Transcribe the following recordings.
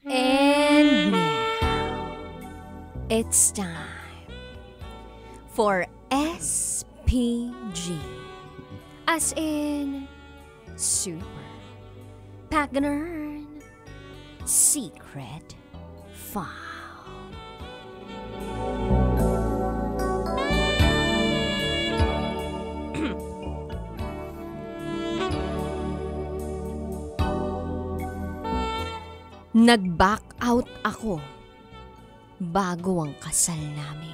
And now, it's time for SPG. As in, Super Pagganern Secret File. Nag-back out ako bago ang kasal namin.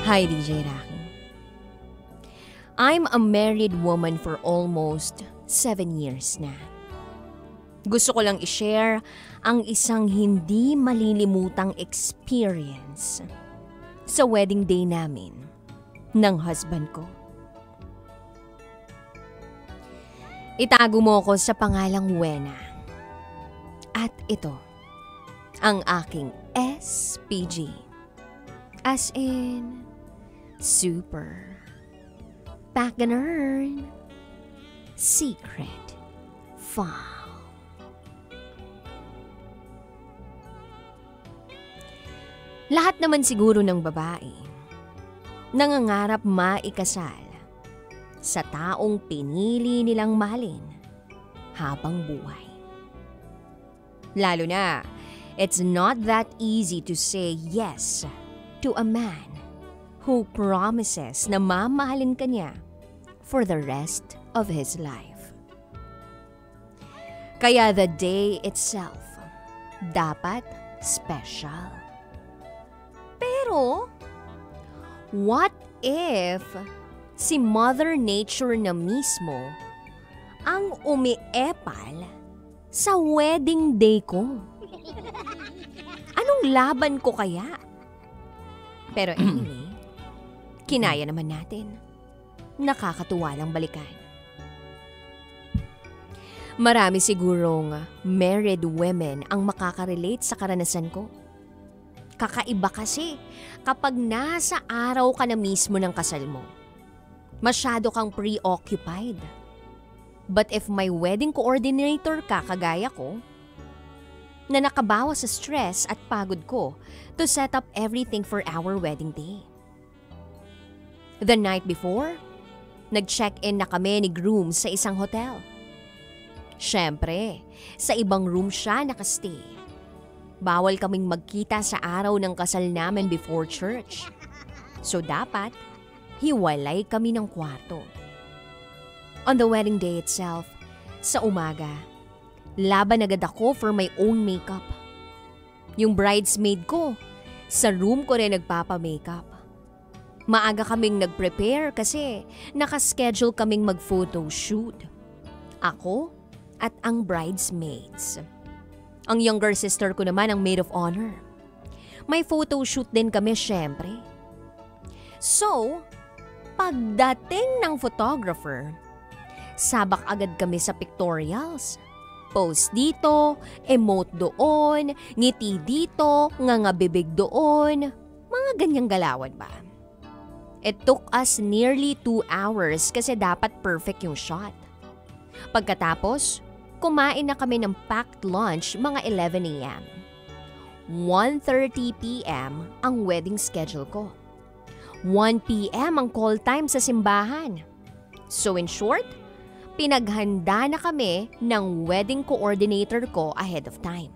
Hi, DJ Rocky. I'm a married woman for almost 7 years na. Gusto ko lang i-share ang isang hindi malilimutang experience sa wedding day namin ng husband ko. Itago mo ko sa pangalang Wena. At ito, ang aking SPG. As in, Super Pagganern Secret File. Lahat naman siguro ng babae nangangarap maikasal sa taong pinili nilang mahalin habang buhay. Lalo na, it's not that easy to say yes to a man who promises na mamahalin ka niya for the rest of his life. Kaya the day itself dapat special. Pero, what if si Mother Nature na mismo ang umiepal sa wedding day ko? Anong laban ko kaya? Pero anyway, kinaya naman natin. Nakakatuwa lang balikan. Marami sigurong married women ang makakarelate sa karanasan ko. Kakaiba kasi kapag nasa araw ka na mismo ng kasal mo. Masyado kang preoccupied. But if may wedding coordinator ka kagaya ko, na nakabawas sa stress at pagod ko to set up everything for our wedding day. The night before, nag-check-in na kami ni groom sa isang hotel. Siyempre, sa ibang room siya nakastay. Bawal kaming magkita sa araw ng kasal namin before church. So dapat, hiwalay kami ng kwarto. On the wedding day itself, sa umaga, laban agad ako for my own makeup. Yung bridesmaid ko, sa room ko rin nagpapa-makeup. Maaga kaming nag-prepare kasi nakaschedule kaming mag-photo shoot. Ako at ang bridesmaids. Ang younger sister ko naman ang maid of honor. May photo shoot din kami syempre. So, pagdating ng photographer, sabak agad kami sa pictorials. Pose dito, emote doon, ngiti dito, ngangabibig doon. Mga ganyang galawan ba? It took us nearly 2 hours kasi dapat perfect yung shot. Pagkatapos, kumain na kami ng packed lunch mga 11 a.m. 1:30 p.m. ang wedding schedule ko. 1 p.m. ang call time sa simbahan. So in short, pinaghanda na kami ng wedding coordinator ko ahead of time.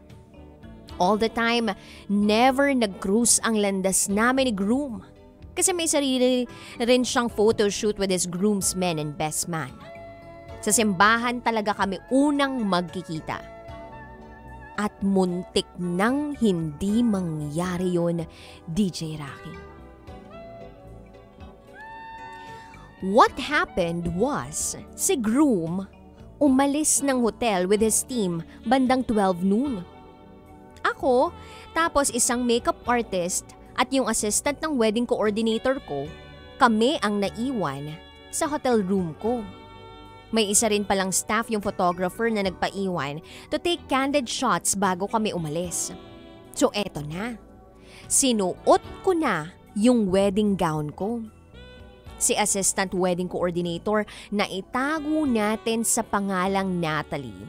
All the time, never nag-cruise ang landas namin ni groom. Kasi may sarili rin siyang photoshoot with his groomsmen and best man. Sa simbahan talaga kami unang magkikita. At muntik nang hindi mangyari yun, DJ Rocky. What happened was, si groom umalis ng hotel with his team bandang 12 noon. Ako, tapos isang makeup artist at yung assistant ng wedding coordinator ko, kami ang naiwan sa hotel room ko. May isa rin palang staff yung photographer na nagpaiwan to take candid shots bago kami umalis. So eto na, sinuot ko na yung wedding gown ko. si Assistant Wedding Coordinator na itago natin sa pangalang Natalie.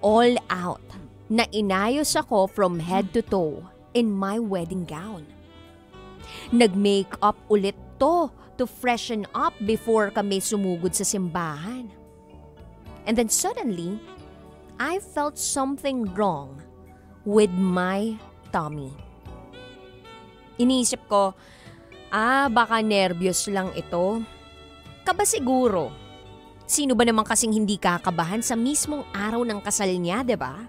All out na inayos ako from head to toe in my wedding gown. Nag-makeup ulit to freshen up before kami sumugod sa simbahan. And then suddenly, I felt something wrong with my tummy. Iniisip ko, baka nervyos lang ito. Kaba siguro. Sino ba naman kasing hindi kakabahan sa mismong araw ng kasal niya, diba?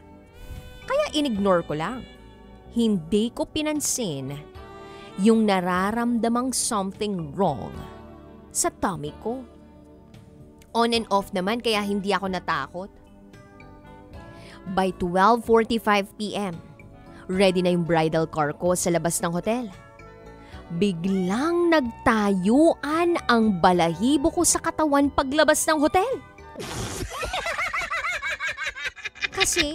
Kaya inignore ko lang. Hindi ko pinansin yung nararamdamang something wrong sa tummy ko. On and off naman kaya hindi ako natakot. By 12:45 p.m., ready na yung bridal car ko sa labas ng hotel. Biglang nagtayuan ang balahibo ko sa katawan paglabas ng hotel. Kasi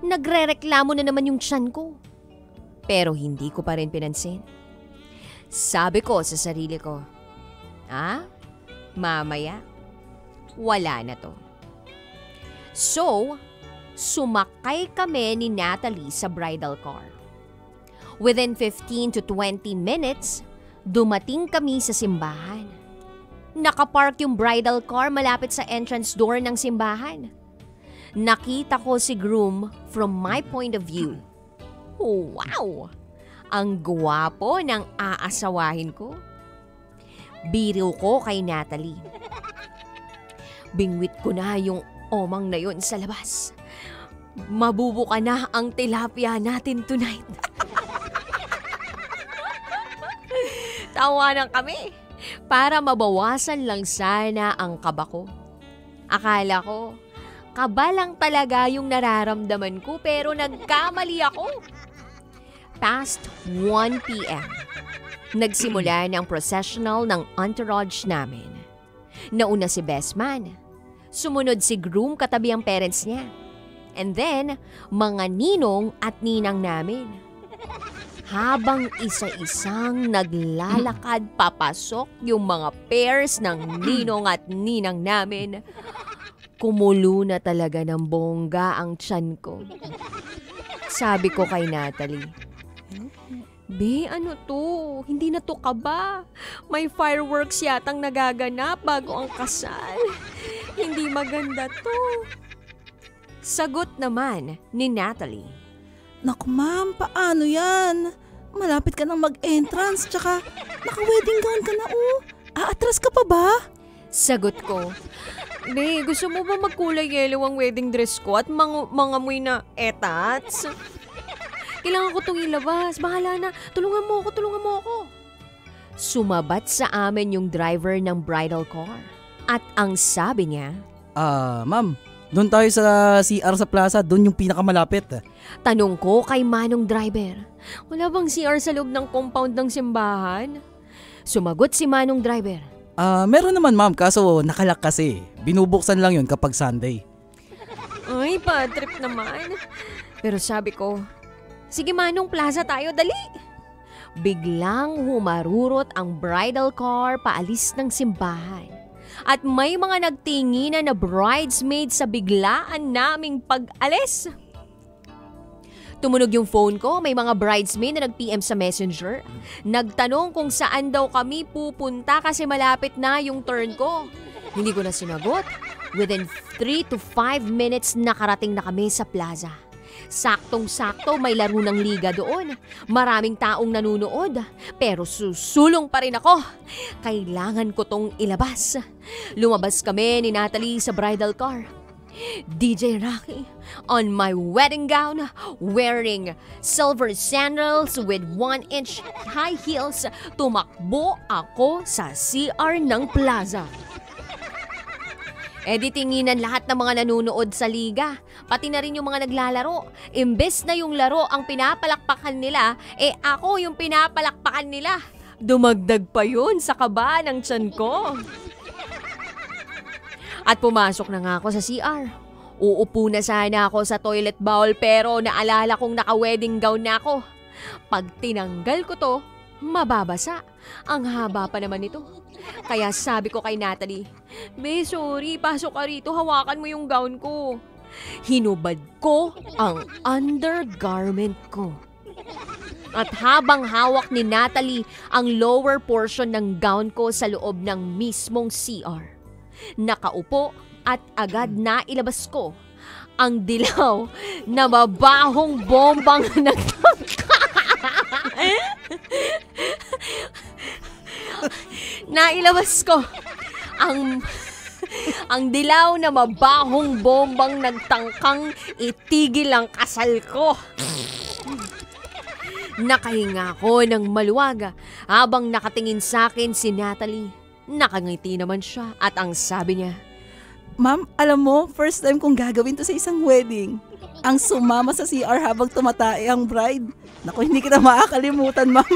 nagrereklamo na naman yung tiyan ko. Pero hindi ko pa rin pinansin. Sabi ko sa sarili ko, mamaya, wala na to. So, sumakay kami ni Natalie sa bridal car. Within 15 to 20 minutes, dumating kami sa simbahan. Nakapark yung bridal car malapit sa entrance door ng simbahan. Nakita ko si groom from my point of view. Wow! Ang gwapo ng aasawahin ko. Biro ko kay Natalie. Bingwit ko na yung omang na yun sa labas. Mabubuka na ang tilapia natin tonight. Tawanan kami para mabawasan lang sana ang kaba ko. Akala ko, kaba lang talaga yung nararamdaman ko pero nagkamali ako. Past 1 p.m., nagsimula ng processional ng entourage namin. Nauna si best man. Sumunod si groom katabi ang parents niya. And then, mga ninong at ninang namin. Habang isa-isang naglalakad papasok yung mga pairs ng ninong at ninang namin, kumulo na talaga ng bongga ang tiyan ko. Sabi ko kay Natalie, Be, ano to? Hindi na to kaba. May fireworks yatang nagaganap bago ang kasal. Hindi maganda to. Sagot naman ni Natalie. Naku ma'am, paano yan? Malapit ka nang mag-entrance, tsaka naka-wedding gown ka na Aatras ka pa ba? Sagot ko. Be, gusto mo ba magkulay yellow ang wedding dress ko at mga amoy na etats? Kailangan ko itong ilabas. Bahala na. Tulungan mo ako. Sumabat sa amin yung driver ng bridal car. At ang sabi niya, Ma'am, doon tayo sa CR sa plaza. Doon yung pinakamalapit. Tanong ko kay manong driver, wala bang CR sa loob ng compound ng simbahan? Sumagot si manong driver. Meron naman ma'am, kaso nakalak kasi. Binubuksan lang yun kapag Sunday. Ay, bad trip naman. Pero sabi ko, sige manong, plaza tayo, dali. Biglang humarurot ang bridal car paalis ng simbahan. At may mga nagtinginan na bridesmaids sa biglaan naming pag-alis. Tumunog yung phone ko, may mga bridesmaid na nag-PM sa messenger. Nagtanong kung saan daw kami pupunta kasi malapit na yung turn ko. Hindi ko na sinagot. Within 3 to 5 minutes nakarating na kami sa plaza. Saktong-sakto may laro ng liga doon. Maraming taong nanunood. Pero susulong pa rin ako. Kailangan ko tong ilabas. Lumabas kami ni Natalie sa bridal car. DJ Rocky, on my wedding gown, wearing silver sandals with 1-inch high heels, tumakbo ako sa CR ng plaza. Editinginan lahat ng mga nanunood sa liga, pati na rin yung mga naglalaro. Imbes na yung laro ang pinapalakpakan nila, ako yung pinapalakpakan nila. Dumagdag pa yun sa kaba ng tiyan ko. At pumasok na nga ako sa CR. Uupo na sana ako sa toilet bowl pero naalala kong naka-wedding gown na ako. Pag tinanggal ko to, mababasa. Ang haba pa naman ito. Kaya sabi ko kay Natalie, "Be, sorry, pasok ka rito, hawakan mo yung gown ko." Hinubad ko ang undergarment ko. At habang hawak ni Natalie ang lower portion ng gown ko sa loob ng mismong CR, nakaupo at agad na ilabas ko ang dilaw na mabahong bombang nailabas ko ang dilaw na mabahong bombang nagtangkang itigil ang kasal ko. Nakahinga ko ng maluwag habang nakatingin sa akin si Natalie. Nakangiti naman siya at ang sabi niya, Ma'am, alam mo, first time kong gagawin to sa isang wedding. Ang sumama sa CR habang tumatae ang bride. Naku, hindi kita makakalimutan, ma'am.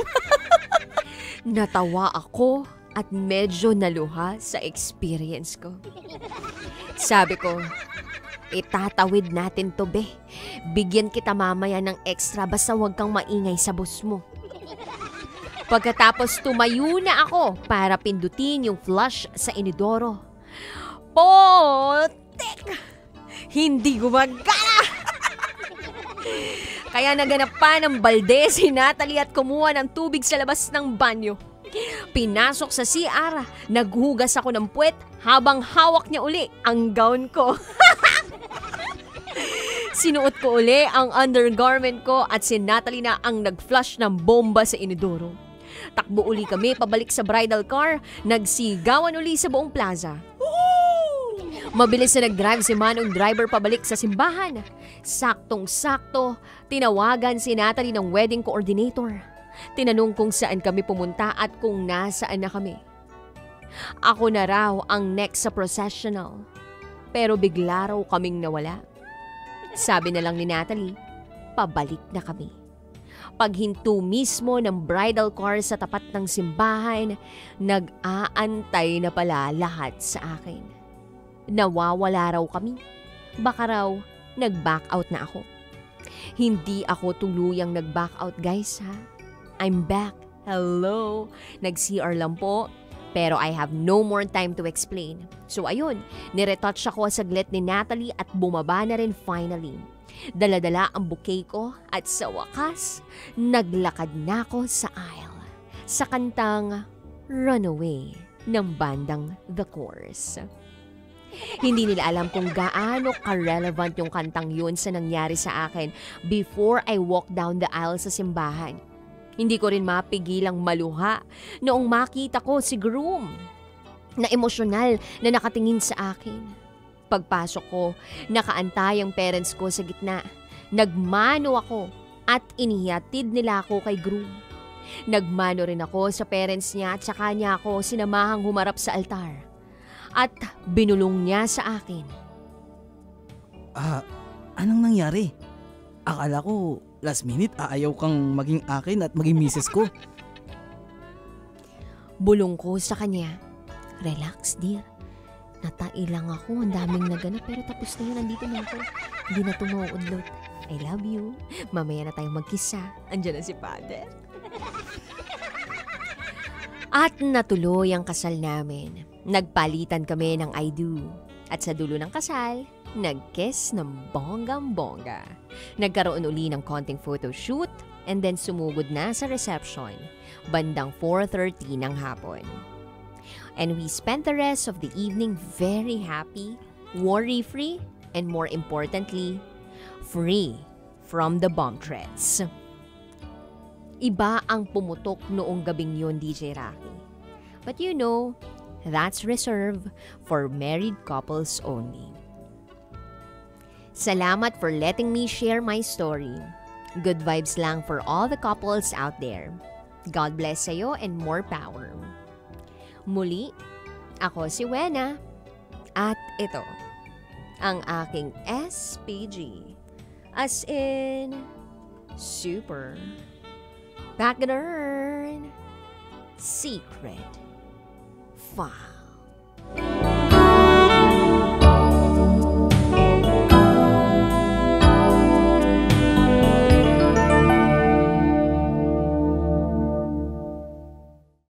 Natawa ako at medyo naluha sa experience ko. Sabi ko, itatawid natin to, be. Bigyan kita mamaya ng extra basta huwag kang maingay sa boss mo. Pagkatapos tumayo na ako para pindutin yung flush sa inidoro. Potek! Hindi gumagana! Kaya naganap pa ng balde si Natalie at kumuha ng tubig sa labas ng banyo. Pinasok sa CR, naghugas ako ng puwet habang hawak niya uli ang gown ko. Sinuot ko uli ang undergarment ko at si Natalie na ang nag-flush ng bomba sa inidoro. Takbo uli kami pabalik sa bridal car, nagsigawan uli sa buong plaza. Mabilis na nag-drive si Manong driver pabalik sa simbahan. Saktong-sakto, tinawagan si Natalie ng wedding coordinator. Tinanong kung saan kami pumunta at kung nasaan na kami. Ako na raw ang next sa processional. Pero bigla raw kaming nawala. Sabi na lang ni Natalie, pabalik na kami. Paghinto mismo ng bridal car sa tapat ng simbahan, nag-aantay na pala lahat sa akin. Nawawala raw kami. Baka raw nag-back out na ako. Hindi ako tuluyang nag-back out, guys, ha? I'm back. Hello. Nag-CR lang po. Pero I have no more time to explain. So ayun, niretouch ako saglit ni Natalie at bumaba na rin finally. Dala-dala ang bouquet ko at sa wakas, naglakad na ako sa aisle sa kantang Runaway ng bandang The Course. Hindi nila alam kung gaano ka-relevant yung kantang yun sa nangyari sa akin before I walked down the aisle sa simbahan. Hindi ko rin mapigilang maluha noong makita ko si groom na emosyonal na nakatingin sa akin. Pagpasok ko, nakaantay ang parents ko sa gitna. Nagmano ako at inihatid nila ako kay groom. Nagmano rin ako sa parents niya at saka niya ako sinamahang humarap sa altar. At binulong niya sa akin. Anong nangyari? Akala ko last minute aayaw kang maging akin at maging misis ko. Bulong ko sa kanya. Relax, dear. Natai lang ako, ang daming naganap pero tapos na yun, nandito na ako. Hindi na ito mauudlot. I love you. Mamaya na tayong magkisa. Andiyan na si Father. At natuloy ang kasal namin. Nagpalitan kami ng I do. At sa dulo ng kasal, nag-kiss ng bonggang-bongga. Nagkaroon uli ng konting photoshoot and then sumugod na sa reception. Bandang 4:30 ng hapon. And we spent the rest of the evening very happy, worry-free, and more importantly, free from the bomb threats. Iba ang pumutok noong gabing yun, DJ Rocky. But you know, that's reserved for married couples only. Salamat for letting me share my story. Good vibes lang for all the couples out there. God bless sa'yo and more power. Muli, ako si Wena. At ito, ang aking SPG. As in, super Back Secret 5.